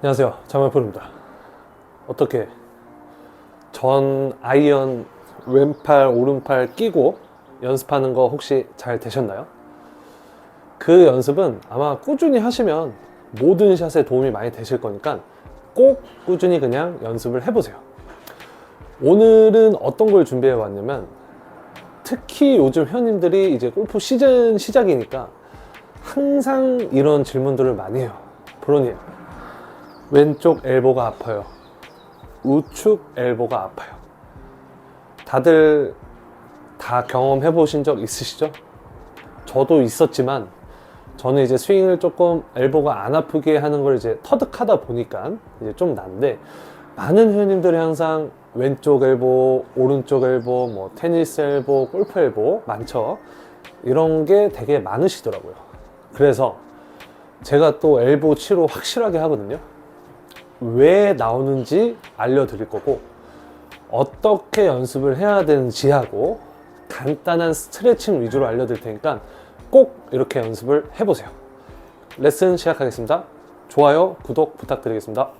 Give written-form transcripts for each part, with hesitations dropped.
안녕하세요, 장만풀입니다. 어떻게 전 아이언 왼팔 오른팔 끼고 연습하는 거 혹시 잘 되셨나요? 그 연습은 아마 꾸준히 하시면 모든 샷에 도움이 많이 되실 거니까 꼭 꾸준히 그냥 연습을 해보세요. 오늘은 어떤 걸 준비해 왔냐면, 특히 요즘 회원님들이 이제 골프 시즌 시작이니까 항상 이런 질문들을 많이 해요. 프로님, 왼쪽 엘보가 아파요, 우측 엘보가 아파요. 다들 다 경험해 보신 적 있으시죠? 저도 있었지만, 저는 이제 스윙을 조금 엘보가 안 아프게 하는 걸 이제 터득하다 보니까 이제 좀 난데, 많은 회원님들이 항상 왼쪽 엘보, 오른쪽 엘보, 뭐 테니스 엘보, 골프 엘보 많죠. 이런 게 되게 많으시더라고요. 그래서 제가 또 엘보 치료 확실하게 하거든요. 왜 나오는지 알려드릴 거고, 어떻게 연습을 해야 되는지 하고, 간단한 스트레칭 위주로 알려드릴 테니까 꼭 이렇게 연습을 해보세요. 레슨 시작하겠습니다. 좋아요, 구독 부탁드리겠습니다.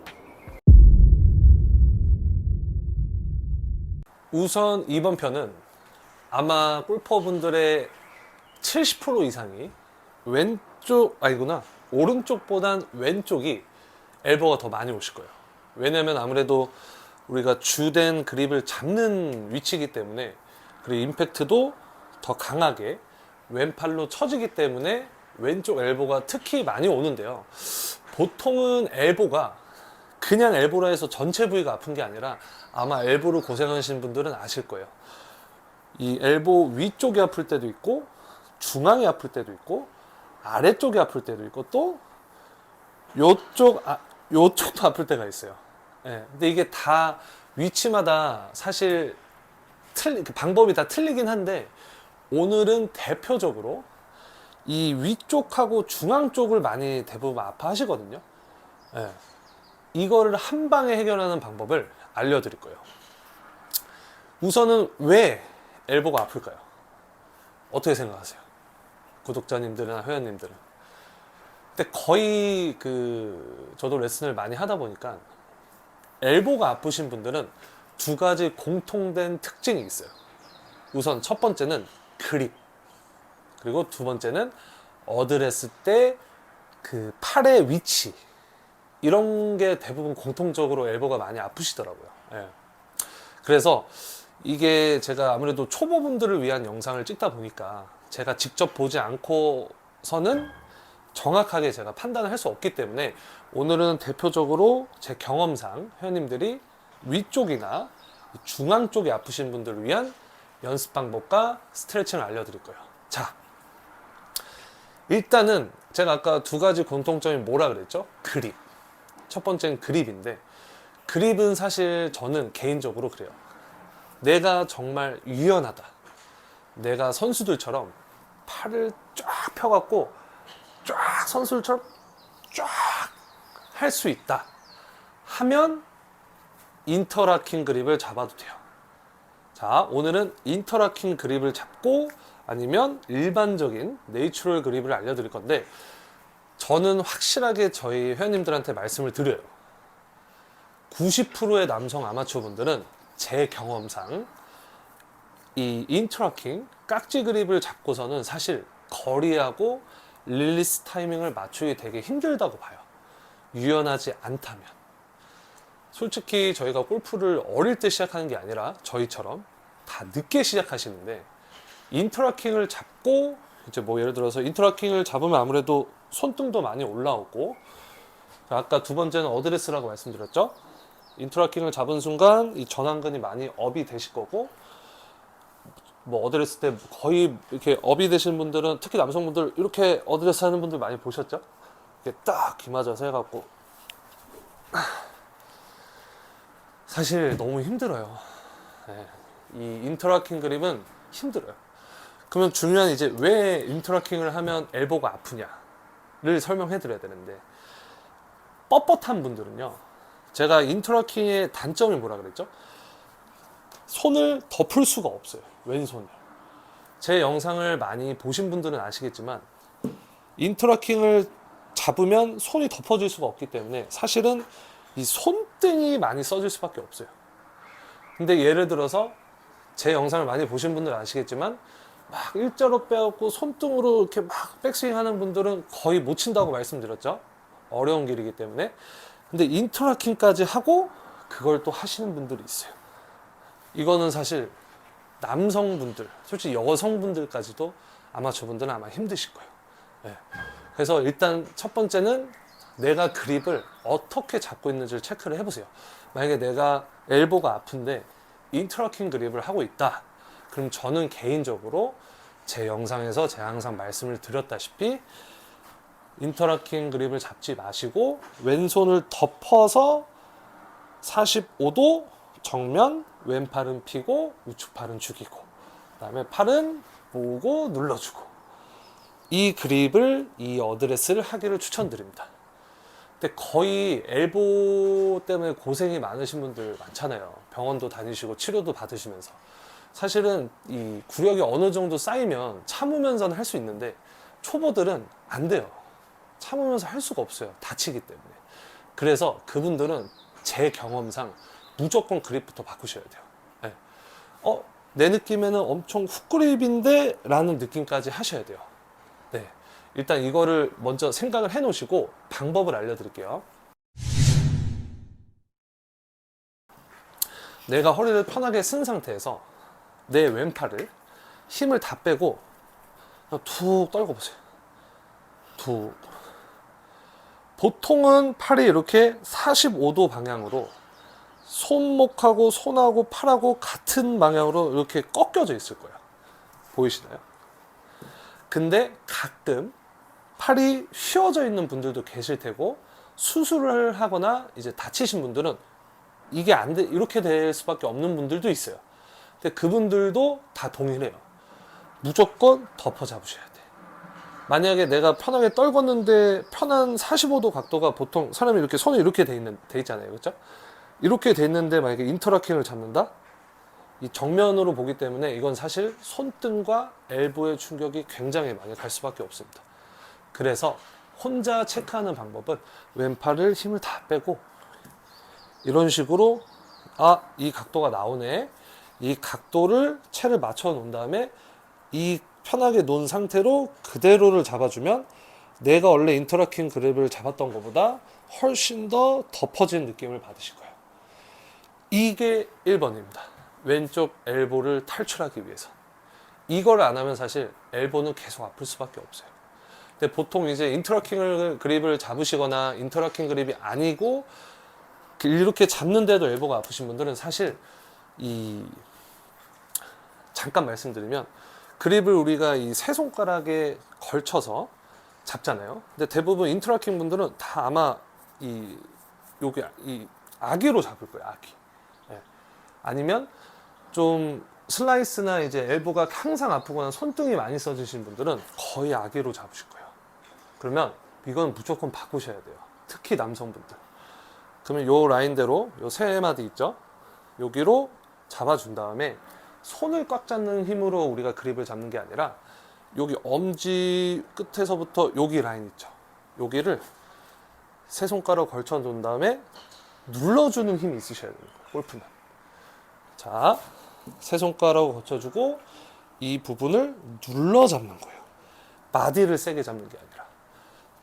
우선 이번 편은 아마 골퍼분들의 70% 이상이 오른쪽보단 왼쪽이 엘보가 더 많이 오실 거예요. 왜냐면 아무래도 우리가 주된 그립을 잡는 위치이기 때문에, 그리고 임팩트도 더 강하게 왼팔로 쳐지기 때문에 왼쪽 엘보가 특히 많이 오는데요. 보통은 엘보가 그냥 엘보라 해서 전체 부위가 아픈 게 아니라, 아마 엘보로 고생하시는 분들은 아실 거예요. 이 엘보 위쪽이 아플 때도 있고, 중앙이 아플 때도 있고, 아래쪽이 아플 때도 있고, 또 요쪽도 아플 때가 있어요. 예, 근데 이게 다 위치마다 사실 방법이 다 틀리긴 한데, 오늘은 대표적으로 이 위쪽하고 중앙 쪽을 많이 대부분 아파하시거든요. 예, 이거를 한 방에 해결하는 방법을 알려드릴 거예요. 우선은 왜 엘보가 아플까요? 어떻게 생각하세요? 구독자님들이나 회원님들은. 근데 거의 저도 레슨을 많이 하다 보니까 엘보가 아프신 분들은 두 가지 공통된 특징이 있어요. 우선 첫 번째는 그립, 그리고 두 번째는 어드레스 때 그 팔의 위치, 이런 게 대부분 공통적으로 엘보가 많이 아프시더라고요. 예. 그래서 이게 제가 아무래도 초보분들을 위한 영상을 찍다 보니까, 제가 직접 보지 않고서는 정확하게 제가 판단을 할 수 없기 때문에, 오늘은 대표적으로 제 경험상 회원님들이 위쪽이나 중앙 쪽이 아프신 분들을 위한 연습 방법과 스트레칭을 알려드릴 거예요. 자, 일단은 제가 아까 두 가지 공통점이 뭐라 그랬죠? 그립. 첫 번째는 그립인데, 그립은 사실 저는 개인적으로 그래요. 내가 정말 유연하다, 내가 선수들처럼 팔을 쫙 펴갖고 쫙 선수들처럼 쫙 할 수 있다 하면 인터라킹 그립을 잡아도 돼요. 자, 오늘은 인터라킹 그립을 잡고, 아니면 일반적인 내추럴 그립을 알려드릴 건데, 저는 확실하게 저희 회원님들한테 말씀을 드려요. 90%의 남성 아마추어 분들은 제 경험상 이 인터라킹 깍지 그립을 잡고서는 사실 거리하고 릴리스 타이밍을 맞추기 되게 힘들다고 봐요. 유연하지 않다면. 솔직히 저희가 골프를 어릴 때 시작하는 게 아니라 저희처럼 다 늦게 시작하시는데, 인터라킹을 잡고 이제 뭐 예를 들어서 인터라킹을 잡으면 아무래도 손등도 많이 올라오고, 아까 두 번째는 어드레스라고 말씀드렸죠. 인터라킹을 잡은 순간 이 전완근이 많이 업이 되실 거고, 뭐 어드레스 때 거의 이렇게 업이 되신 분들은, 특히 남성분들 이렇게 어드레스 하는 분들 많이 보셨죠? 이렇게 딱 귀 맞아서 해갖고, 사실 너무 힘들어요. 네. 이 인터라킹 그립은 힘들어요. 그러면 중요한 이제 왜 인터라킹을 하면 엘보가 아프냐를 설명해 드려야 되는데, 뻣뻣한 분들은요, 제가 인터라킹의 단점이 뭐라 그랬죠? 손을 덮을 수가 없어요. 왼손을. 제 영상을 많이 보신 분들은 아시겠지만, 인터라킹을 잡으면 손이 덮어질 수가 없기 때문에 사실은 이 손등이 많이 써질 수밖에 없어요. 근데 예를 들어서 제 영상을 많이 보신 분들은 아시겠지만 막 일자로 빼갖고 손등으로 이렇게 막 백스윙 하는 분들은 거의 못 친다고 말씀드렸죠. 어려운 길이기 때문에. 근데 인터라킹까지 하고 그걸 또 하시는 분들이 있어요. 이거는 사실 남성분들, 솔직히 여성분들까지도 아마추어분들은 아마 힘드실 거예요. 네. 그래서 일단 첫 번째는 내가 그립을 어떻게 잡고 있는지를 체크를 해보세요. 만약에 내가 엘보가 아픈데 인터라킹 그립을 하고 있다. 그럼 저는 개인적으로 제 영상에서 제가 항상 말씀을 드렸다시피 인터라킹 그립을 잡지 마시고 왼손을 덮어서 45도 정면, 왼팔은 펴고 우측팔은 죽이고 그 다음에 팔은 모으고 눌러주고 이 그립을, 이 어드레스를 하기를 추천드립니다. 근데 거의 엘보 때문에 고생이 많으신 분들 많잖아요. 병원도 다니시고 치료도 받으시면서. 사실은 이 구력이 어느 정도 쌓이면 참으면서는 할 수 있는데 초보들은 안 돼요. 참으면서 할 수가 없어요. 다치기 때문에. 그래서 그분들은 제 경험상 무조건 그립부터 바꾸셔야 돼요. 네. 내 느낌에는 엄청 훅그립인데 라는 느낌까지 하셔야 돼요. 네. 일단 이거를 먼저 생각을 해 놓으시고 방법을 알려드릴게요. 내가 허리를 편하게 쓴 상태에서 내 왼팔을 힘을 다 빼고 툭 떨궈 보세요. 툭. 보통은 팔이 이렇게 45도 방향으로 손목하고 손하고 팔하고 같은 방향으로 이렇게 꺾여져 있을 거예요. 보이시나요? 근데 가끔 팔이 휘어져 있는 분들도 계실 테고 수술을 하거나 이제 다치신 분들은 이게 안 돼, 이렇게 될 수밖에 없는 분들도 있어요. 근데 그분들도 다 동일해요. 무조건 덮어 잡으셔야 돼. 만약에 내가 편하게 떨궜는데 편한 45도 각도가 보통 사람이 이렇게 손이 이렇게 돼 있잖아요. 그렇죠? 이렇게 돼 있는데 만약에 인터라킹을 잡는다? 이 정면으로 보기 때문에 이건 사실 손등과 엘보의 충격이 굉장히 많이 갈 수밖에 없습니다. 그래서 혼자 체크하는 방법은 왼팔을 힘을 다 빼고 이런 식으로 이 각도가 나오네. 이 각도를 채를 맞춰 놓은 다음에 이 편하게 놓은 상태로 그대로를 잡아주면 내가 원래 인터라킹 그립을 잡았던 것보다 훨씬 더 덮어진 느낌을 받으실 거예요. 이게 1번입니다. 왼쪽 엘보를 탈출하기 위해서. 이걸 안 하면 사실 엘보는 계속 아플 수밖에 없어요. 근데 보통 이제 인터라킹 그립을 잡으시거나 인터라킹 그립이 아니고 이렇게 잡는데도 엘보가 아프신 분들은 사실 잠깐 말씀드리면 그립을 우리가 이 세 손가락에 걸쳐서 잡잖아요. 근데 대부분 인터라킹 분들은 다 아마 여기 아기로 잡을 거예요. 아기. 네. 아니면 좀 슬라이스나 이제 엘보가 항상 아프거나 손등이 많이 써지신 분들은 거의 아기로 잡으실 거예요. 그러면 이건 무조건 바꾸셔야 돼요. 특히 남성분들. 그러면 요 라인대로 요 세 마디 있죠? 여기로 잡아준 다음에 손을 꽉 잡는 힘으로 우리가 그립을 잡는 게 아니라 여기 엄지 끝에서부터 여기 라인 있죠? 여기를 세 손가락 걸쳐 놓은 다음에 눌러주는 힘이 있으셔야 됩니다. 골프는. 자, 세 손가락을 거쳐주고 이 부분을 눌러 잡는 거예요. 마디를 세게 잡는 게 아니라.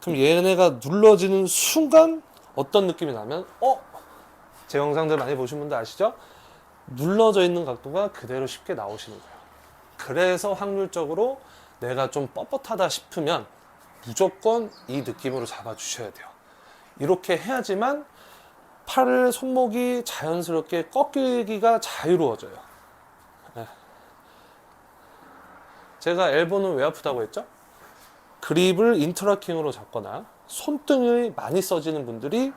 그럼 얘네가 눌러지는 순간 어떤 느낌이 나면 제 영상들 많이 보신 분들 아시죠? 눌러져 있는 각도가 그대로 쉽게 나오시는 거예요. 그래서 확률적으로 내가 좀 뻣뻣하다 싶으면 무조건 이 느낌으로 잡아주셔야 돼요. 이렇게 해야지만 팔을 손목이 자연스럽게 꺾이기가 자유로워져요. 네. 제가 엘보는 왜 아프다고 했죠? 그립을 인터라킹으로 잡거나 손등이 많이 써지는 분들이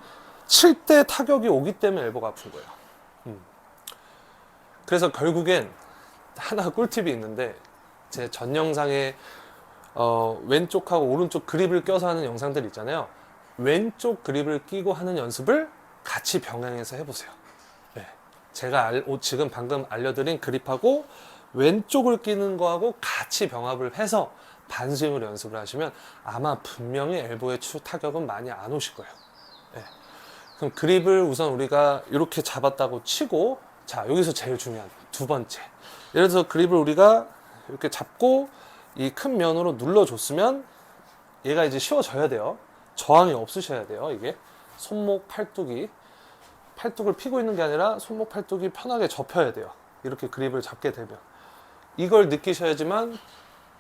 칠 때 타격이 오기 때문에 엘보가 아픈 거예요. 그래서 결국엔 하나 꿀팁이 있는데 제 전 영상에 왼쪽하고 오른쪽 그립을 껴서 하는 영상들 있잖아요. 왼쪽 그립을 끼고 하는 연습을 같이 병행해서 해보세요. 네. 제가 지금 방금 알려드린 그립하고 왼쪽을 끼는 거하고 같이 병합을 해서 반스윙으로 연습을 하시면 아마 분명히 엘보의 타격은 많이 안 오실 거예요. 네. 그럼 그립을 우선 우리가 이렇게 잡았다고 치고, 자, 여기서 제일 중요한 두 번째. 예를 들어서 그립을 우리가 이렇게 잡고 이 큰 면으로 눌러줬으면 얘가 이제 쉬워져야 돼요. 저항이 없으셔야 돼요. 이게 손목 팔뚝을 피고 있는 게 아니라 손목 팔뚝이 편하게 접혀야 돼요. 이렇게 그립을 잡게 되면 이걸 느끼셔야지만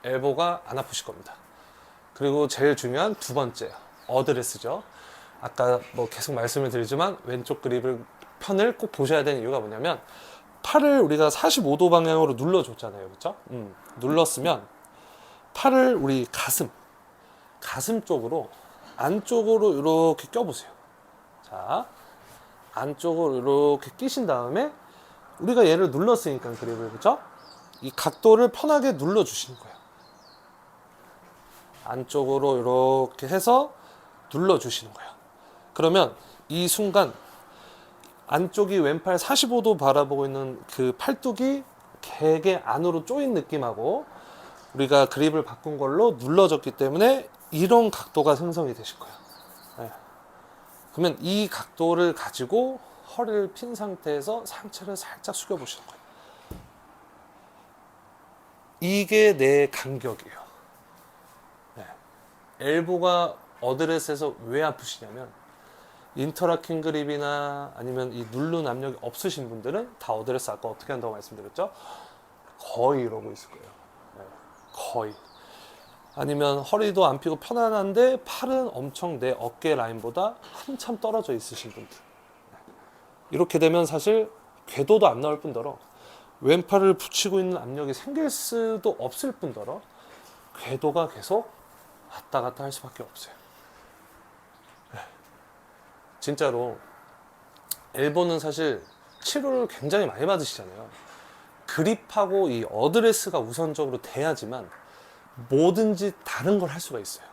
엘보가 안 아프실 겁니다. 그리고 제일 중요한 두 번째, 어드레스죠. 아까 뭐 계속 말씀을 드리지만 왼쪽 그립을 편을 꼭 보셔야 되는 이유가 뭐냐면, 팔을 우리가 45도 방향으로 눌러줬잖아요. 그렇죠? 눌렀으면 팔을 우리 가슴 쪽으로 안쪽으로 이렇게 껴보세요. 자, 안쪽으로 이렇게 끼신 다음에 우리가 얘를 눌렀으니까 그립을, 그렇죠? 이 각도를 편하게 눌러주시는 거예요. 안쪽으로 이렇게 해서 눌러주시는 거예요. 그러면 이 순간 안쪽이 왼팔 45도 바라보고 있는 그 팔뚝이 되게 안으로 조인 느낌하고 우리가 그립을 바꾼 걸로 눌러졌기 때문에 이런 각도가 생성이 되실 거예요. 네. 그러면 이 각도를 가지고 허리를 핀 상태에서 상체를 살짝 숙여 보시는 거예요. 이게 내 간격이에요. 네. 엘보가 어드레스에서 왜 아프시냐면, 인터라킹 그립이나 아니면 이 누른 압력이 없으신 분들은 다 어드레스 아까 어떻게 한다고 말씀드렸죠? 거의 이러고 있을 거예요. 네. 거의. 아니면 허리도 안 펴고 편안한데 팔은 엄청 내 어깨 라인보다 한참 떨어져 있으신 분들. 이렇게 되면 사실 궤도도 안 나올 뿐더러 왼팔을 붙이고 있는 압력이 생길 수도 없을 뿐더러 궤도가 계속 왔다 갔다 할 수밖에 없어요. 진짜로 엘보는 사실 치료를 굉장히 많이 받으시잖아요. 그립하고 이 어드레스가 우선적으로 돼야지만 뭐든지 다른 걸 할 수가 있어요.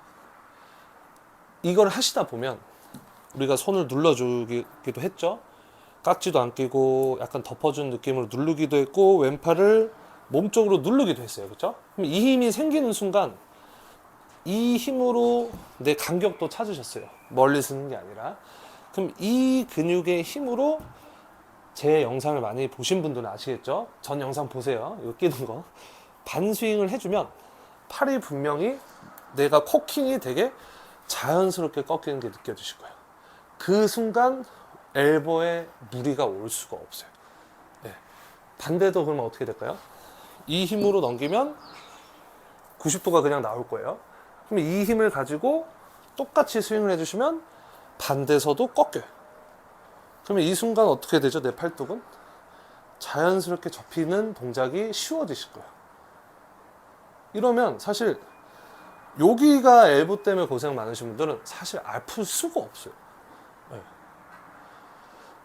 이걸 하시다 보면 우리가 손을 눌러주기도 했죠. 깍지도 안 끼고 약간 덮어준 느낌으로 누르기도 했고 왼팔을 몸쪽으로 누르기도 했어요. 그렇죠? 그럼 이 힘이 생기는 순간 이 힘으로 내 간격도 찾으셨어요. 멀리 쓰는 게 아니라. 그럼 이 근육의 힘으로, 제 영상을 많이 보신 분들은 아시겠죠? 전 영상 보세요. 이거 끼는 거. 반스윙을 해주면 팔이 분명히 내가 코킹이 되게 자연스럽게 꺾이는 게 느껴지실 거예요. 그 순간 엘보에 무리가 올 수가 없어요. 네. 반대도 그러면 어떻게 될까요? 이 힘으로 넘기면 90도가 그냥 나올 거예요. 그럼 이 힘을 가지고 똑같이 스윙을 해주시면 반대서도 꺾여요. 그러면 이 순간 어떻게 되죠? 내 팔뚝은 자연스럽게 접히는 동작이 쉬워지실 거예요. 이러면 사실 여기가 엘보 때문에 고생 많으신 분들은 사실 아플 수가 없어요. 네.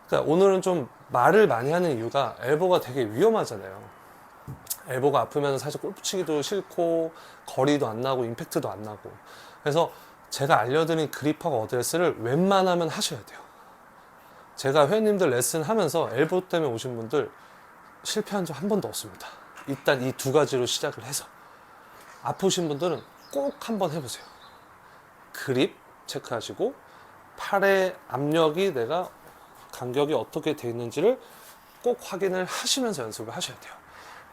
그러니까 오늘은 좀 말을 많이 하는 이유가 엘보가 되게 위험하잖아요. 엘보가 아프면 사실 골프 치기도 싫고 거리도 안 나고 임팩트도 안 나고. 그래서 제가 알려드린 그립하고 어드레스를 웬만하면 하셔야 돼요. 제가 회원님들 레슨 하면서 엘보 때문에 오신 분들 실패한 적 한 번도 없습니다. 일단 이 두 가지로 시작을 해서 아프신 분들은 꼭 한번 해보세요. 그립 체크하시고 팔의 압력이 내가 간격이 어떻게 돼 있는지를 꼭 확인을 하시면서 연습을 하셔야 돼요.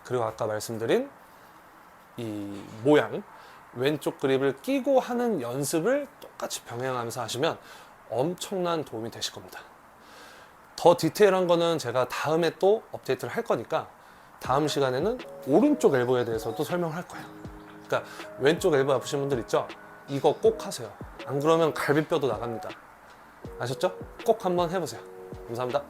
그리고 아까 말씀드린 이 모양, 왼쪽 그립을 끼고 하는 연습을 똑같이 병행하면서 하시면 엄청난 도움이 되실 겁니다. 더 디테일한 거는 제가 다음에 또 업데이트를 할 거니까 다음 시간에는 오른쪽 엘보에 대해서도 설명을 할 거예요. 그러니까 왼쪽 엘보 아프신 분들 있죠? 이거 꼭 하세요. 안 그러면 갈비뼈도 나갑니다. 아셨죠? 꼭 한번 해보세요. 감사합니다.